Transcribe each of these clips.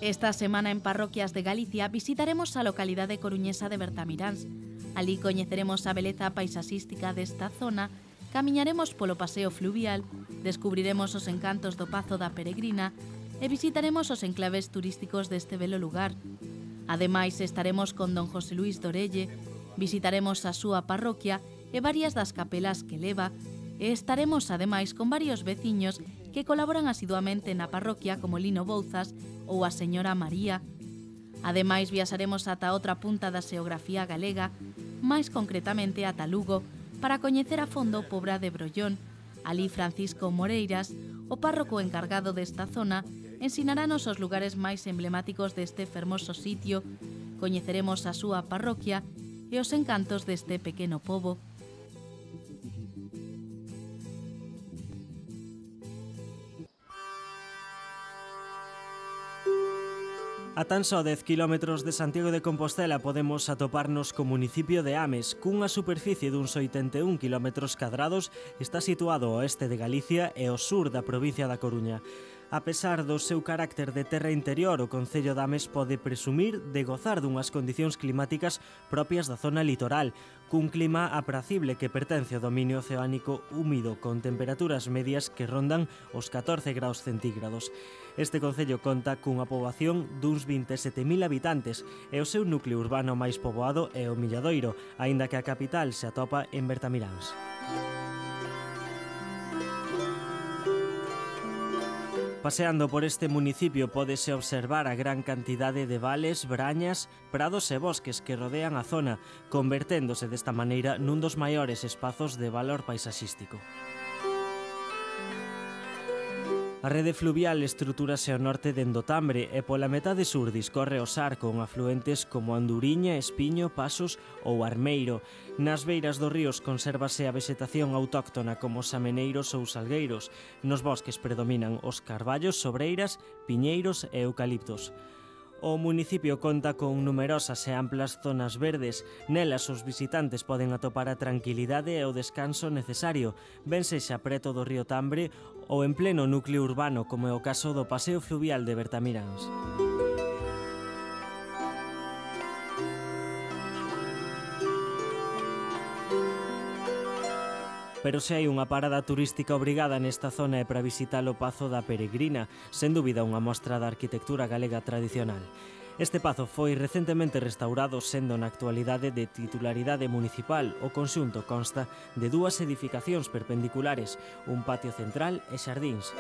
Esta semana en Parroquias de Galicia visitaremos a localidade coruñesa de Bertamiráns. Alí coñeceremos a beleza paisaxística desta zona, camiñaremos polo paseo fluvial, descubriremos os encantos do Pazo da Peregrina e visitaremos os enclaves turísticos deste belo lugar. Ademais, estaremos con don José Luís Dorelle, visitaremos a súa parroquia e varias das capelas que leva, e estaremos ademais con varios veciños que colaboran asiduamente na parroquia como Lino Bouzas ou a señora María. Ademais, viaxaremos ata outra punta da xeografía galega, máis concretamente ata Lugo, para coñecer a fondo o Pobra de Brollón. Alí Francisco Moreiras, o párroco encargado desta zona, ensinaranos os lugares máis emblemáticos deste fermoso sitio, coñeceremos a súa parroquia e os encantos deste pequeno pobo. A tan só 10 km de Santiago de Compostela podemos atoparnos co municipio de Ames, cunha superficie duns 81 km cadrados, está situado ao oeste de Galicia e ao sur da provincia da Coruña. A pesar do seu carácter de terra interior, o concello de Ames pode presumir de gozar dunhas condicións climáticas propias da zona litoral, cun clima apracible que pertence ao dominio oceánico húmido con temperaturas medias que rondan os 14 graus centígrados. Este concello conta cunha poboación duns 27.000 habitantes e o seu núcleo urbano máis poboado é o Milladoiro, aínda que a capital se atopa en Bertamiráns. Paseando por este municipio pódese observar a gran cantidade de vales, brañas, prados e bosques que rodean a zona, converténdose desta maneira nun dos maiores espazos de valor paisaxístico. A rede fluvial estrutúrase ao norte dende o Tambre e pola metade sur discorre o Sar con afluentes como Anduriña, Espiño, Pasos ou Armeiro. Nas beiras dos ríos consérvase a vexetación autóctona como os ameneiros ou salgueiros. Nos bosques predominan os carballos, sobreiras, piñeiros e eucaliptos. O municipio conta con numerosas e amplas zonas verdes. Nelas os visitantes poden atopar a tranquilidade e o descanso necesario, ben sexa preto do río Tambre ou en pleno núcleo urbano, como é o caso do paseo fluvial de Bertamiráns. Pero se hai unha parada turística obrigada nesta zona é para visitar o Pazo da Peregrina, sen dúbida unha mostra da arquitectura galega tradicional. Este pazo foi recentemente restaurado, sendo na actualidade de titularidade municipal. O conxunto consta de dúas edificacións perpendiculares, un patio central e xardíns.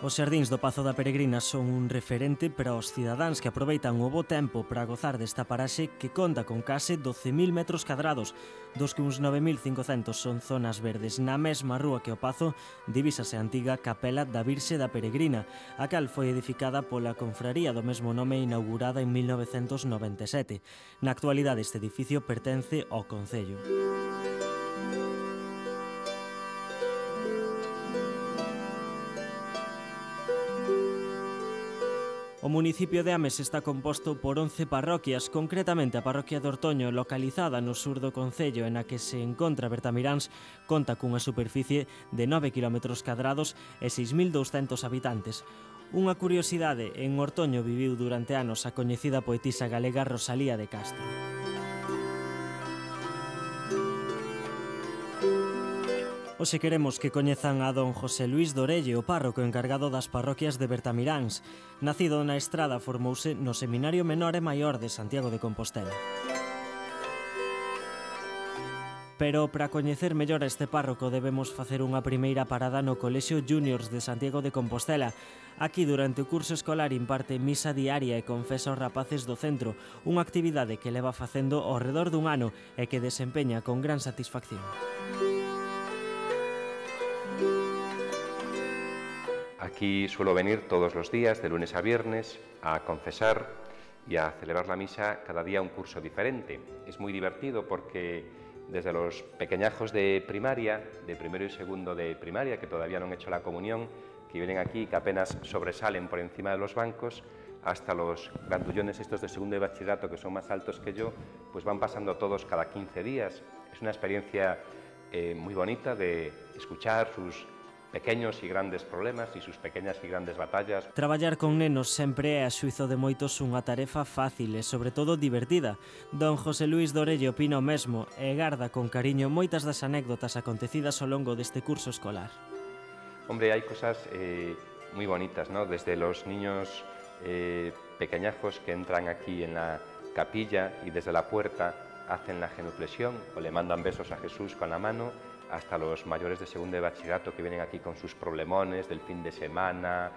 Os xardíns do Pazo da Peregrina son un referente para os cidadáns que aproveitan o bo tempo para gozar desta paraxe que conta con case 12.000 metros cadrados, dos que uns 9.500 son zonas verdes. Na mesma rúa que o Pazo divísase a antiga capela da Virxe da Peregrina, a cal foi edificada pola confraría do mesmo nome inaugurada en 1997. Na actualidade este edificio pertence ao concello. O municipio de Ames está composto por 11 parroquias, concretamente a parroquia de Ortoño, localizada no sur do concello, en a que se encontra Bertamiráns, conta cunha superficie de 9 km cadrados e 6.200 habitantes. Unha curiosidade, en Ortoño viviu durante anos a coñecida poetisa galega Rosalía de Castro. Hoxe queremos que coñezan a don José Luís Dorelle, o párroco encargado das parroquias de Bertamiráns. Nacido na Estrada, formouse no Seminario Menor e Maior de Santiago de Compostela. Pero para coñecer mellor a este párroco debemos facer unha primeira parada no Colexio Juniors de Santiago de Compostela. Aquí, durante o curso escolar, imparte misa diaria e confesa aos rapaces do centro, unha actividade que leva facendo ao redor dun ano e que desempeña con gran satisfacción. Aquí suelo venir todos los días, de lunes a viernes, a confesar y a celebrar la misa cada día un curso diferente. Es muy divertido porque desde los pequeñajos de primaria, de primero y segundo de primaria, que todavía no han hecho la comunión, que vienen aquí y que apenas sobresalen por encima de los bancos, hasta los grandullones estos de segundo de bachillerato, que son más altos que yo, pues van pasando todos cada 15 días. Es una experiencia muy bonita de escuchar sus pequeños e grandes problemas e sus pequeñas e grandes batallas. Traballar con nenos sempre é, a xuizo de moitos, unha tarefa fácil e, sobre todo, divertida. Don José Luís Dorelle opina o mesmo e garda con cariño moitas das anécdotas acontecidas ao longo deste curso escolar. Hombre, hay cosas muy bonitas, ¿no? Desde los niños pequeñajos que entran aquí en la capilla y desde la puerta hacen la genuflexión o le mandan besos a Jesús con la mano, hasta los mayores de segundo de bachillerato que vienen aquí con sus problemones del fin de semana,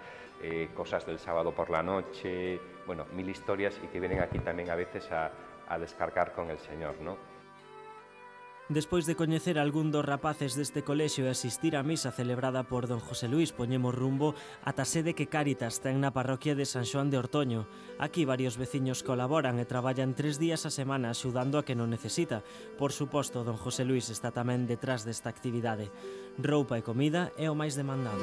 cosas del sábado por la noche, bueno, mil historias, y que vienen aquí también a veces a descargar con el Señor, ¿no? Despois de coñecer algún dos rapaces deste colexio e asistir á misa celebrada por don José Luís, poñemos rumbo ata a sede que Cáritas ten na parroquia de San Xoán de Ortoño. Aquí varios veciños colaboran e traballan 3 días a semana axudando a que non necesita. Por suposto, don José Luís está tamén detrás desta actividade. Roupa e comida é o máis demandado.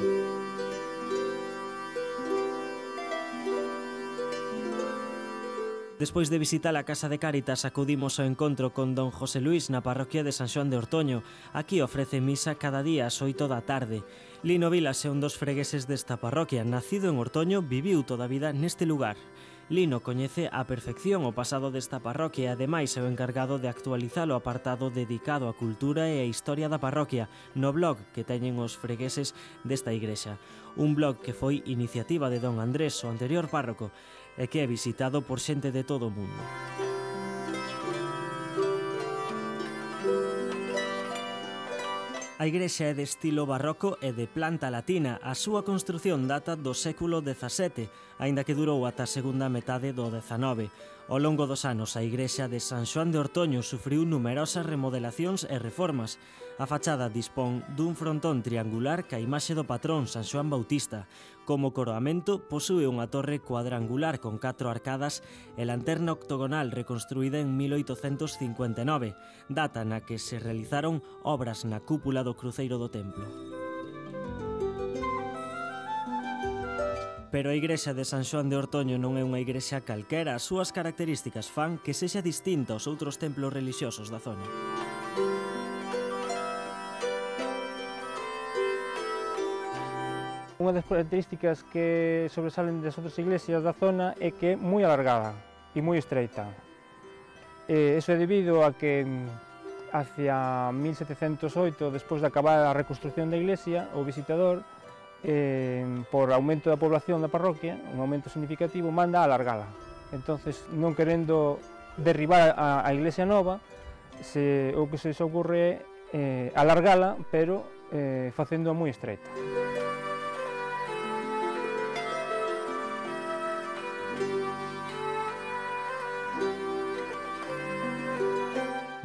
Despois de visitar a Casa de Cáritas, acudimos ao encontro con don José Luís na parroquia de San Xoán de Ortoño. Aquí ofrece misa cada día ás 8 da tarde. Lino Vilas é un dos fregueses desta parroquia. Nacido en Ortoño, viviu toda a vida neste lugar. Lino coñece á perfección o pasado desta parroquia e ademais é o encargado de actualizar o apartado dedicado á cultura e á historia da parroquia no blog que teñen os fregueses desta igrexa. Un blog que foi iniciativa de don Andrés, o anterior párroco, e que é visitado por xente de todo o mundo. A igrexa é de estilo barroco e de planta latina. A súa construción data do século XVII, aínda que durou ata a segunda metade do XIX. Ao longo dos anos, a igrexa de San Xoán de Ortoño sufriu numerosas remodelacións e reformas. A fachada dispón dun frontón triangular ca imaxe do patrón San Xoán Bautista. Como coroamento, posúe unha torre cuadrangular con 4 arcadas e lanterna octogonal reconstruída en 1859, data na que se realizaron obras na cúpula do cruceiro do templo. Pero a igrexa de San Xoán de Ortoño non é unha igrexa calquera. As súas características fan que sexa distinta aos outros templos relixiosos da zona. Unha das características que sobresalen das outras iglesias da zona é que é moi alargada e moi estreita. Eso é debido a que hacia 1708, despois de acabar a reconstrucción da iglesia, o visitador, por aumento da población da parroquia, un aumento significativo, manda a alargala. Entonces, non querendo derribar a iglesia nova, o que se ocurre é alargala, pero facendo moi estreita.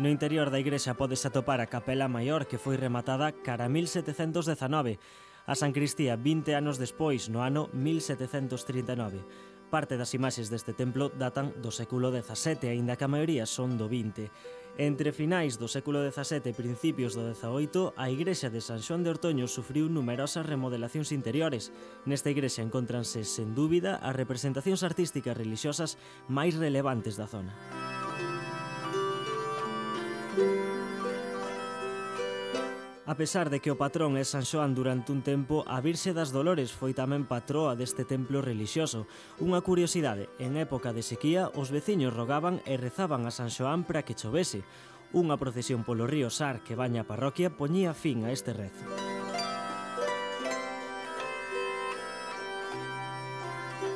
No interior da igrexa podes atopar a capela maior que foi rematada cara a 1719, a Sancristía 20 anos despois, no ano 1739. Parte das imaxes deste templo datan do século XVII, aínda que a maioría son do XX. Entre finais do século XVII e principios do XVIII, a igrexa de San Xoán de Ortoño sufriu numerosas remodelacións interiores. Nesta igrexa encóntranse, sen dúbida, as representacións artísticas relixiosas máis relevantes da zona. A pesar de que o patrón é San Xoán durante un tempo, a Virxe das Dolores foi tamén patroa deste templo relixioso. Unha curiosidade, en época de sequía, os veciños rogaban e rezaban a San Xoán para que chovese. Unha procesión polo río Sar que baña a parroquia poñía fin a este rezo.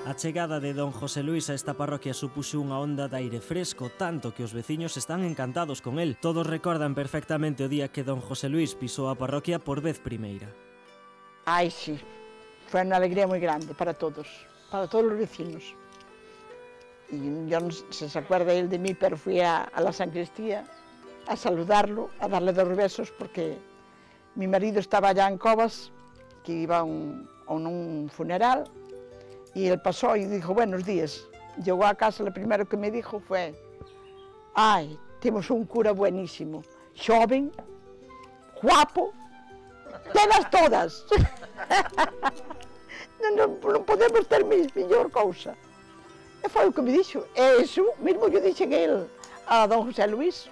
A chegada de don José Luís a esta parroquia supuxo unha onda de aire fresco, tanto que os veciños están encantados con el. Todos recordan perfectamente o día que don José Luís pisou a parroquia por vez primeira. Ai, sí, foi unha alegría moi grande para todos os vecinos. E yo non se acuerda él de mí, pero fui a la Sancristía a saludarlo, a darle 2 besos, porque mi marido estaba allá en Covas, que iba a un funeral, y él pasó y dijo buenos días. Llegó a casa, lo primero que me dijo fue: ay, tenemos un cura buenísimo, joven, guapo, tenas todas. non podemos ter mellor cousa. E foi o que me dixo. E iso mesmo yo dixen a don José Luís.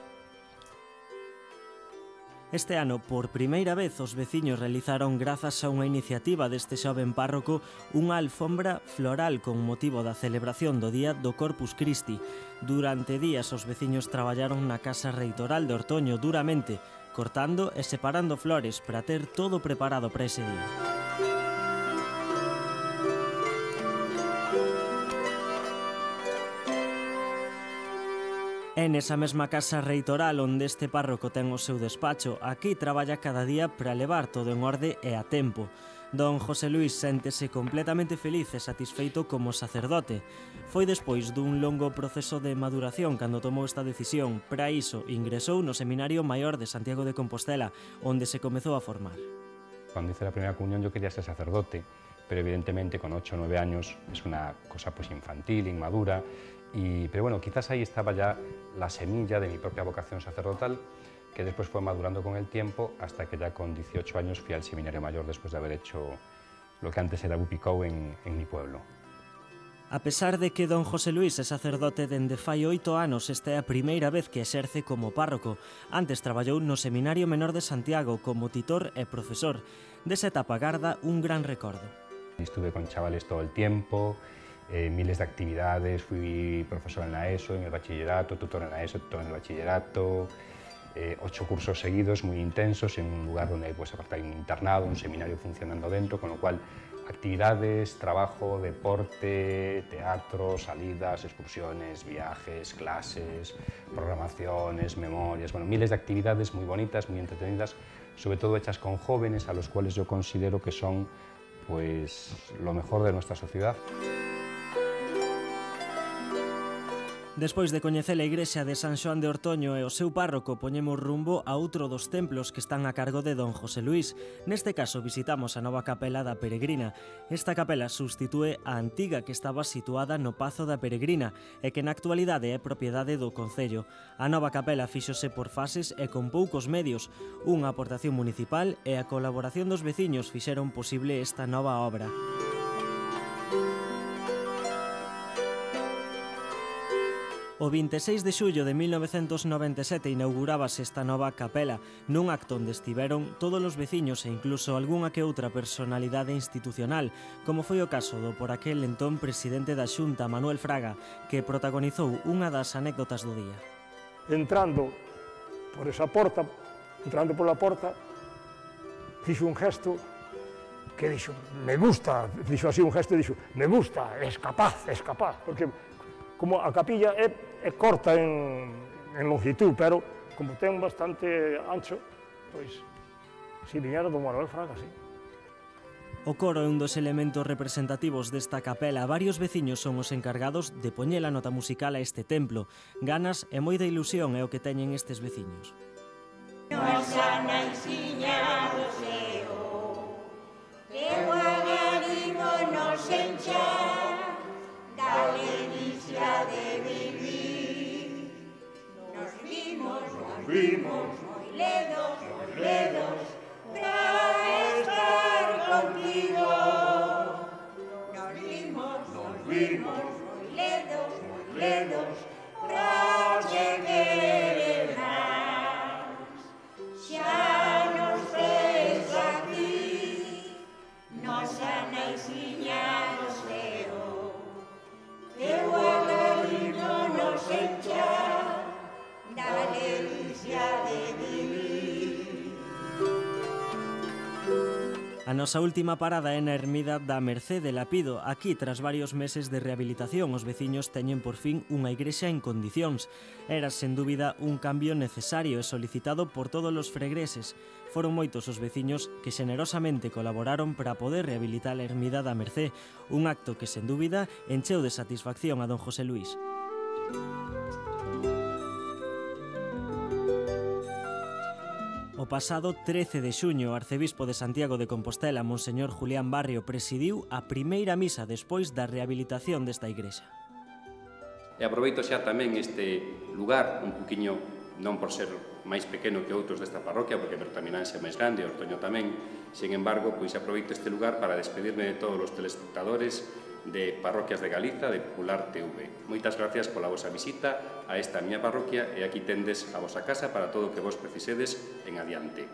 Este ano, por primeira vez, os veciños realizaron, grazas a unha iniciativa deste xoven párroco, unha alfombra floral con motivo da celebración do Día do Corpus Christi. Durante días, os veciños traballaron na Casa Reitoral de Ortoño duramente, cortando e separando flores para ter todo preparado para ese día. É nesa mesma casa reitoral onde este párroco ten o seu despacho. Aquí traballa cada día para levar todo en orde e a tempo. Don José Luís séntese completamente feliz e satisfeito como sacerdote. Foi despois dun longo proceso de maduración cando tomou esta decisión. Para iso, ingresou no Seminario Maior de Santiago de Compostela, onde se comezou a formar. Cuando hice la primera comunión yo quería ser sacerdote, pero evidentemente con 8 o 9 años es una cosa pues infantil, inmadura, pero bueno, quizás ahí estaba ya la semilla de mi propia vocación sacerdotal, que después fue madurando con el tiempo hasta que ya con 18 años fui al Seminario Mayor después de haber hecho lo que antes era Bupicou en mi pueblo. A pesar de que don José Luís é sacerdote dende fai 8 anos, esta é a primeira vez que exerce como párroco. Antes traballou no Seminario Menor de Santiago como titor e profesor. Desa etapa garda un gran recordo. Estuve con chavales todo el tiempo, miles de actividades, fui profesor en la ESO, en el bachillerato, tutor en la ESO, tutor en el bachillerato, 8 cursos seguidos muy intensos en un lugar donde pues, aparte hay un internado, un seminario funcionando dentro, con lo cual actividades, trabajo, deporte, teatro, salidas, excursiones, viajes, clases, programaciones, memorias, bueno, miles de actividades muy bonitas, muy entretenidas, sobre todo hechas con jóvenes a los cuales yo considero que son pues lo mejor de nuestra sociedad. Despois de coñecer a igrexa de San Xoán de Ortoño e o seu párroco, poñemos rumbo a outro dos templos que están a cargo de don José Luís. Neste caso visitamos a nova capela da Peregrina. Esta capela substitúe a antiga que estaba situada no Pazo da Peregrina e que na actualidade é propiedade do concello. A nova capela fíxose por fases e con poucos medios. Unha aportación municipal e a colaboración dos veciños fixeron posible esta nova obra. O 26 de xullo de 1997 inaugurábase esta nova capela, nun acto onde estiveron todos os veciños e incluso algunha que outra personalidade institucional, como foi o caso do por aquel entón presidente da Xunta, Manuel Fraga, que protagonizou unha das anécdotas do día. Entrando por esa porta, entrando pola porta, fixo un gesto que dixo, me gusta, fixo así un gesto e dixo, me gusta, es capaz, porque como a capilla é corta en longitud, pero como ten bastante ancho, pois, si viñera do Manuel Fraga, sí. O coro é un dos elementos representativos desta capela. Varios veciños son os encargados de poñer a nota musical a este templo. Ganas e moita ilusión é o que teñen estes veciños. Nosa naisiña do seo, teu agarimo nos encha, da ledicia de vivir. Nos vimos, moi ledos, pra estar contigo. Nos vimos, moi ledos, pra te querer máis. Xa nos ves aquí, nosa naisiña do ceo, teu agarimo nos encha, da delicia de vivir. A nosa última parada é na ermida da Mercé de Lapido. Aquí, tras varios meses de rehabilitación, os veciños teñen por fin unha igrexa en condicións. Era, sen dúbida, un cambio necesario e solicitado por todos os fregreses. Foron moitos os veciños que xenerosamente colaboraron para poder rehabilitar a ermida da Mercé, un acto que, sen dúbida, encheu de satisfacción a don José Luís. O pasado 13 de xuño, o arcebispo de Santiago de Compostela, Monseñor Julián Barrio, presidiu a primeira misa despois da rehabilitación desta igrexa. E aproveito xa tamén este lugar, un poquinho, non por ser máis pequeno que outros desta parroquia, porque Bertaminanse é máis grande, Ortoño tamén, sen embargo, pois aproveito este lugar para despedirme de todos os telespectadores de Parroquias de Galiza de Popular TV. Moitas gracias pola vosa visita a esta miña parroquia e aquí tendes a vosa casa para todo o que vos precisedes en adiante.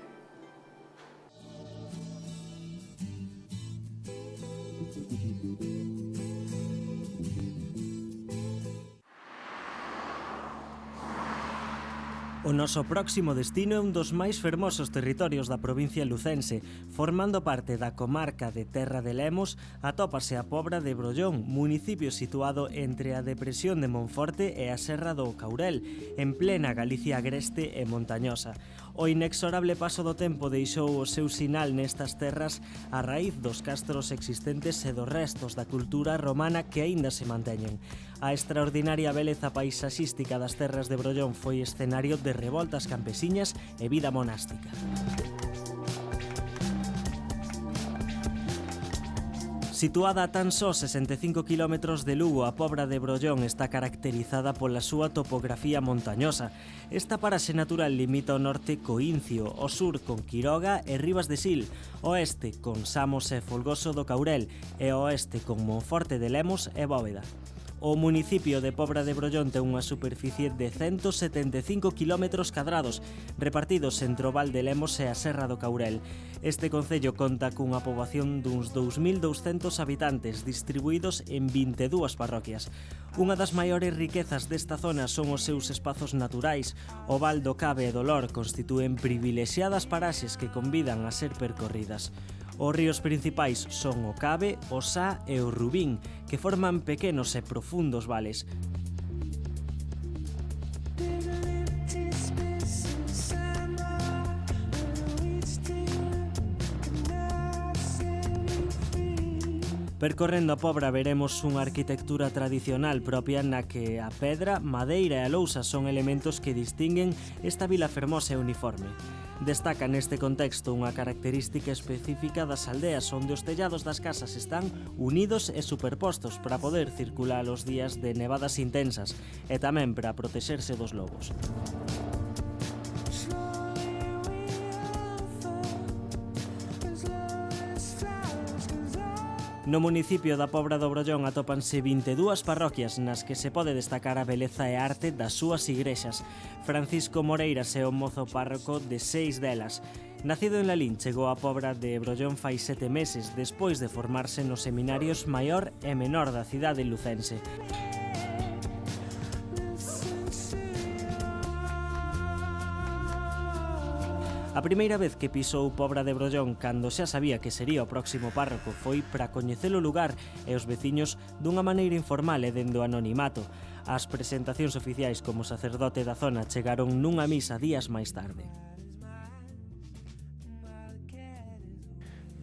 O noso próximo destino é un dos máis fermosos territorios da provincia lucense. Formando parte da comarca de Terra de Lemos, atópase a Pobra de Brollón, municipio situado entre a depresión de Monforte e a Serra do Caurel, en plena Galicia agreste e montañosa. O inexorable paso do tempo deixou o seu sinal nestas terras a raíz dos castros existentes e dos restos da cultura romana que aínda se manteñen. A extraordinaria beleza paisaxística das terras de Brollón foi escenario de revoltas campesiñas e vida monástica. Situada a tan só 65 km de Lugo, a Pobra de Brollón está caracterizada pola súa topografía montañosa. Esta paraxe natural limita ao norte co Incio, ao sur con Quiroga e Ribas de Sil, ao oeste con Samos e Folgoso do Caurel e ao oeste con Monforte de Lemos e Bóveda. O municipio de Pobra de Brollón ten unha superficie de 175 km cadrados, repartidos entre o Val de Lemos e a Serra do Caurel. Este concello conta cunha poboación duns 2.200 habitantes distribuídos en 22 parroquias. Unha das maiores riquezas desta zona son os seus espazos naturais. O Val do Cabe e do Lor constitúen privilexiadas paraxes que convidan a ser percorridas. Os ríos principais son o Cabe, o Sá e o Rubín, que forman pequenos e profundos vales. Percorrendo a Pobra veremos unha arquitectura tradicional propia na que a pedra, madeira e a lousa son elementos que distinguen esta vila fermosa e uniforme. Destaca neste contexto unha característica específica das aldeas onde os tellados das casas están unidos e superpostos para poder circular os días de nevadas intensas e tamén para protexerse dos lobos. No municipio da Pobra do Brollón atópanse 22 parroquias nas que se pode destacar a beleza e arte das súas igrexas. Francisco Moreiras é o mozo párroco de 6 delas. Nacido en Lalín, chegou a Pobra de Brollón fai 7 meses, despois de formarse nos seminarios maior e menor da cidade lucense. A primeira vez que pisou Pobra de Brollón, cando xa sabía que sería o próximo párroco, foi para coñecer o lugar e os veciños dunha maneira informal e dende o anonimato. As presentacións oficiais como sacerdote da zona chegaron nunha misa días máis tarde.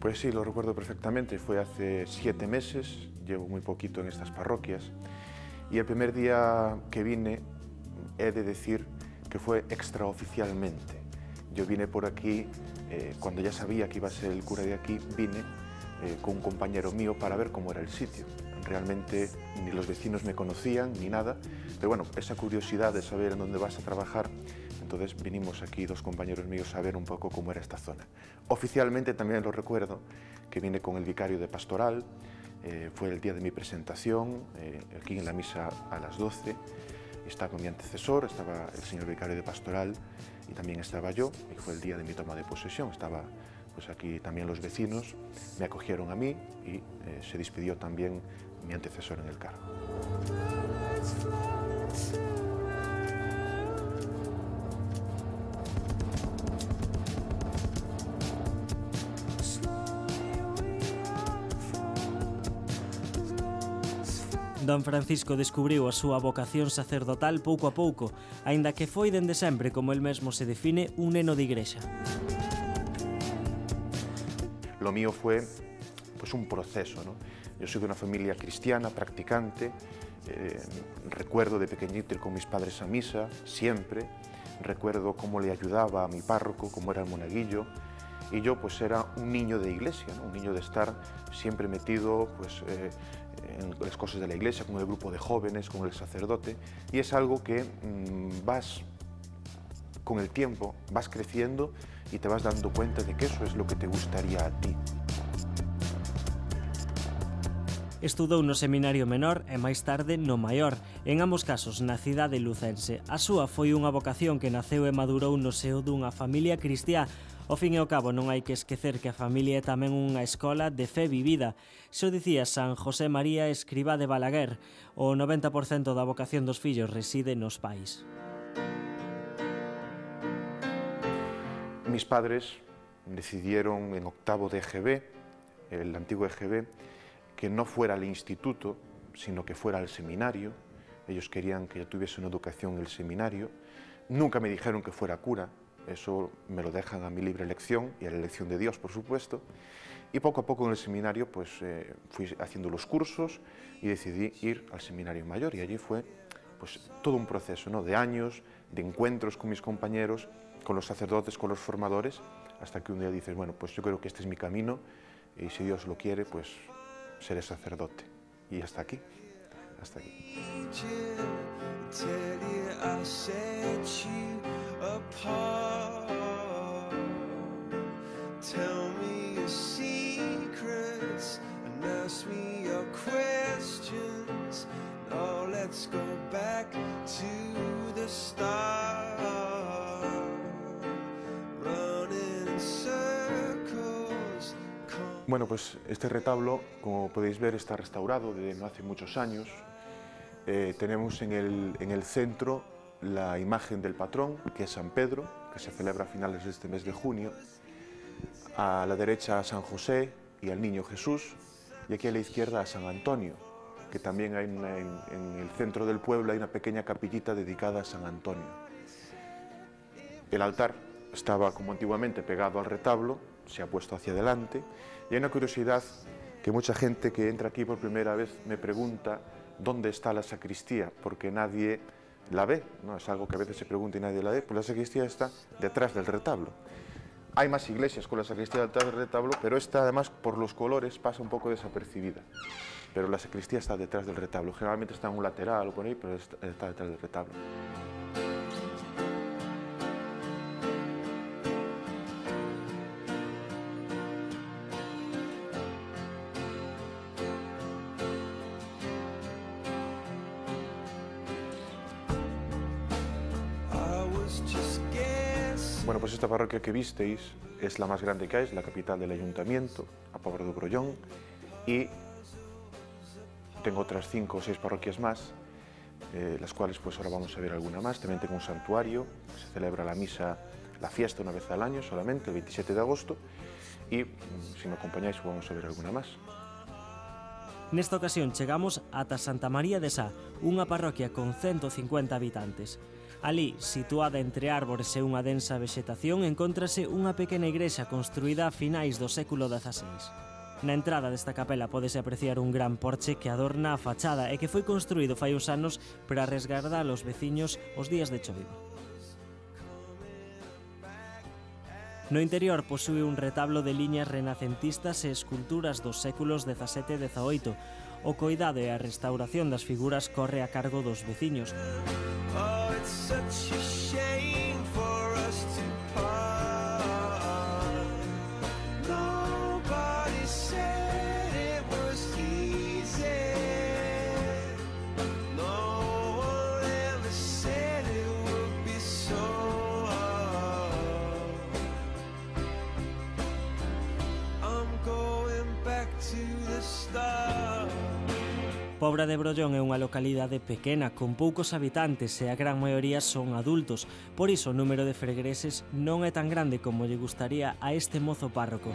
Pues sí, lo recuerdo perfectamente. Fue hace 7 meses, llevo muy poquito en estas parroquias, y el primer día que vine, he de decir que fue extraoficialmente. Yo vine por aquí, cuando ya sabía que iba a ser el cura de aquí, vine con un compañero mío para ver cómo era el sitio. Realmente ni los vecinos me conocían ni nada, pero bueno, esa curiosidad de saber en dónde vas a trabajar, entonces vinimos aquí 2 compañeros míos a ver un poco cómo era esta zona. Oficialmente también lo recuerdo que vine con el vicario de pastoral, fue el día de mi presentación, aquí en la misa a las 12, estaba mi antecesor, estaba el señor vicario de pastoral y también estaba yo, y fue el día de mi toma de posesión. Estaba pues aquí también los vecinos, me acogieron a mí y se despidió también mi antecesor en el cargo. Don Francisco descubriu a súa vocación sacerdotal pouco a pouco, aínda que foi dende sempre, como el mesmo se define, un neno de igrexa. Lo mío fue pues un proceso, ¿no? Yo soy de una familia cristiana, practicante, recuerdo de pequeñito ir con mis padres a misa, siempre, recuerdo cómo le ayudaba a mi párroco, cómo era el monaguillo, y yo pues era un niño de iglesia, ¿no? Un niño de estar siempre metido pues, en las cosas de la iglesia, con el grupo de jóvenes, con el sacerdote, y es algo que vas, con el tiempo, vas creciendo y te vas dando cuenta de que eso es lo que te gustaría a ti. Estudou no Seminario Menor e máis tarde no Maior, en ambos casos na cidade lucense. A súa foi unha vocación que naceu e madurou no seo dunha familia cristiá. Ao fin e ao cabo non hai que esquecer que a familia é tamén unha escola de fe vivida. Xo dicía San José María Escrivá de Balaguer, o 90% da vocación dos fillos reside nos pais. Mis padres decidieron en octavo de EGB, el antiguo EGB, que no fuera al instituto, sino que fuera al seminario. Ellos querían que yo tuviese una educación en el seminario. Nunca me dijeron que fuera cura, eso me lo dejan a mi libre elección y a la elección de Dios, por supuesto. Y poco a poco en el seminario pues fui haciendo los cursos y decidí ir al seminario mayor, y allí fue pues todo un proceso, ¿no?, de años, de encuentros con mis compañeros, con los sacerdotes, con los formadores, hasta que un día dices, bueno, pues yo creo que este es mi camino y si Dios lo quiere, pues seré sacerdote. Y hasta aquí, hasta aquí. Bueno, pues este retablo, como podéis ver, está restaurado de no hace muchos años. Tenemos en el centro la imagen del patrón, que es San Pedro, que se celebra a finales de este mes de junio. A la derecha a San José y al Niño Jesús, y aquí a la izquierda a San Antonio, que también hay en el centro del pueblo hay una pequeña capillita dedicada a San Antonio. El altar estaba, como antiguamente, pegado al retablo, se ha puesto hacia adelante, y hay una curiosidad que mucha gente que entra aquí por primera vez me pregunta dónde está la sacristía, porque nadie la ve, ¿no? Es algo que a veces se pregunta y nadie la ve. Pues la sacristía está detrás del retablo. Hay más iglesias con la sacristía detrás del retablo, pero esta, además, por los colores, pasa un poco desapercibida. Pero la sacristía está detrás del retablo. Generalmente está en un lateral o por ahí, pero está detrás del retablo. Bueno, pues esta parroquia que visteis es la más grande que hay, es la capital del ayuntamiento, a Pobra do Brollón, y tengo otras 5 o 6 parroquias más, las cuales pues ahora vamos a ver alguna más. También tengo un santuario, se celebra la misa, la fiesta una vez al año solamente, el 27 de agosto, y si me acompañáis vamos a ver alguna más. Nesta ocasión chegamos ata Santa María de Sá, unha parroquia con 150 habitantes. Alí, situada entre árbores e unha densa vexetación, encóntrase unha pequena igrexa construída a finais do século XVI. Na entrada desta capela pódese apreciar un gran porche que adorna a fachada e que foi construído fai uns anos para resgardar aos veciños os días de choiva. No interior posúe un retablo de liñas renacentistas e esculturas dos séculos XVII e XVIII. O coidado e a restauración das figuras corre a cargo dos veciños. Pobra de Brollón é unha localidade pequena, con poucos habitantes e a gran maioría son adultos. Por iso o número de fregreses non é tan grande como lle gustaría a este mozo párroco.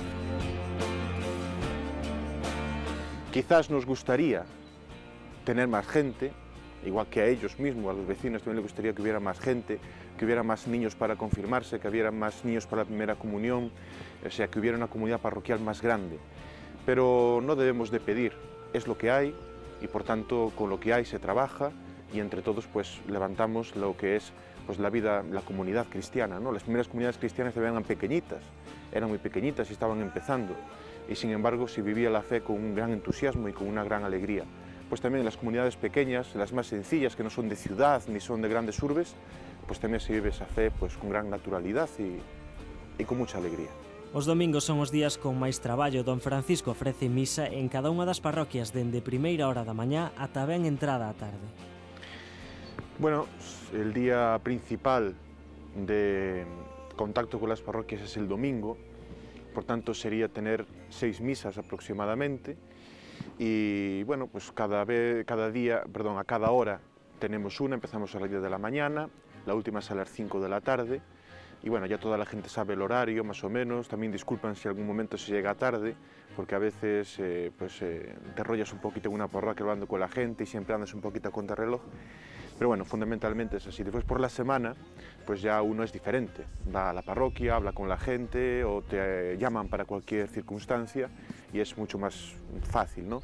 Quizás nos gustaría tener más gente, igual que a ellos mismos, a los vecinos también les gustaría que hubiera más gente, que hubiera más niños para confirmarse, que hubiera más niños para la primera comunión, o sea, que hubiera una comunidad parroquial más grande. Pero no debemos de pedir, es lo que hay, y por tanto con lo que hay se trabaja, y entre todos pues levantamos lo que es pues la vida, la comunidad cristiana, ¿no? Las primeras comunidades cristianas eran pequeñitas, eran muy pequeñitas y estaban empezando, y sin embargo se vivía la fe con un gran entusiasmo y con una gran alegría. Pues también las comunidades pequeñas, las más sencillas, que no son de ciudad ni son de grandes urbes, pues también se vive esa fe pues con gran naturalidad y con mucha alegría. Os domingos son os días con máis traballo. Don Francisco ofrece misa en cada unha das parroquias dende primeira hora da mañá ata ben entrada a tarde. Bueno, el día principal de contacto con las parroquias es el domingo, por tanto sería tener 6 misas aproximadamente y bueno, pues a cada hora tenemos una, empezamos a las 10 de la mañana, la última es a las 5 de la tarde. Y bueno, ya toda la gente sabe el horario, más o menos. También disculpan si algún momento se llega tarde, porque a veces te rollas un poquito en una parroquia hablando con la gente y siempre andas un poquito a contrarreloj. Pero bueno, fundamentalmente es así. Después por la semana, pues ya uno es diferente. Va a la parroquia, habla con la gente o te llaman para cualquier circunstancia y es mucho más fácil, ¿no?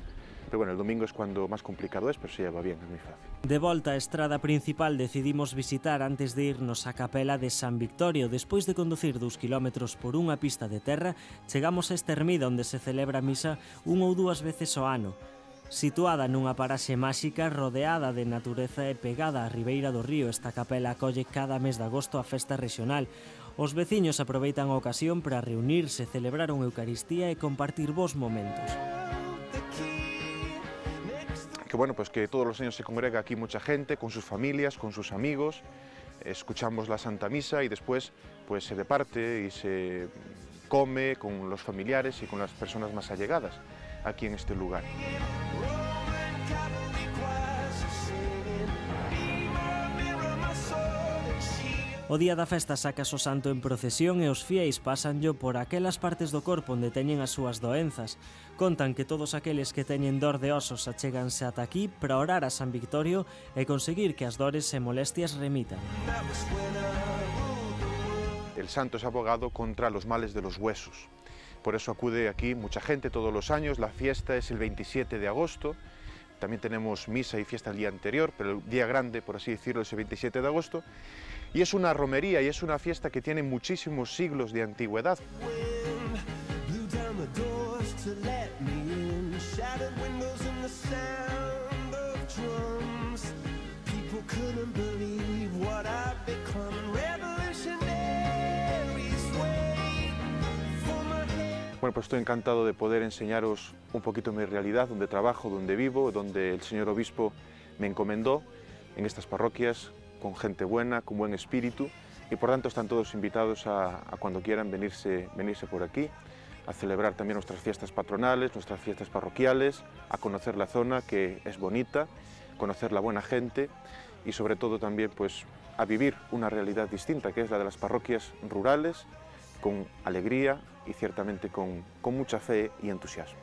Pero bueno, el domingo es cuando más complicado es, pero se lleva bien, es muy fácil. De volta á estrada principal decidimos visitar antes de irnos á capela de San Victorio. Despois de conducir 2 kilómetros por unha pista de terra, chegamos a esta ermida onde se celebra misa unha ou dúas veces ao ano. Situada nunha paraxe máxica, rodeada de natureza e pegada á ribeira do río, esta capela acolle cada mes de agosto a festa regional. Os veciños aproveitan a ocasión para reunirse, celebrar unha Eucaristía e compartir bons momentos. Que bueno, pues que todos los años se congrega aquí mucha gente, con sus familias, con sus amigos, escuchamos la Santa Misa y después pues se departe y se come con los familiares y con las personas más allegadas aquí en este lugar. O día da festa sacas o santo en procesión e os fieis pásanllo por aquelas partes do corpo onde teñen as súas doenzas. Contan que todos aqueles que teñen dor de osos achéganse ata aquí para orar a San Victorio e conseguir que as dores e molestias remitan. El santo es abogado contra los males de los huesos. Por eso acude aquí mucha gente todos los años. La fiesta es el 27 de agosto. También tenemos misa y fiesta el día anterior, pero el día grande, por así decirlo, es el 27 de agosto. Y es una romería y es una fiesta que tiene muchísimos siglos de antigüedad. Bueno, pues estoy encantado de poder enseñaros un poquito mi realidad, donde trabajo, donde vivo, donde el señor obispo me encomendó en estas parroquias, con gente buena, con buen espíritu, y por tanto están todos invitados a cuando quieran venirse por aquí, a celebrar también nuestras fiestas patronales, nuestras fiestas parroquiales, a conocer la zona que es bonita, conocer la buena gente y sobre todo también pues a vivir una realidad distinta, que es la de las parroquias rurales, con alegría y ciertamente con mucha fe y entusiasmo.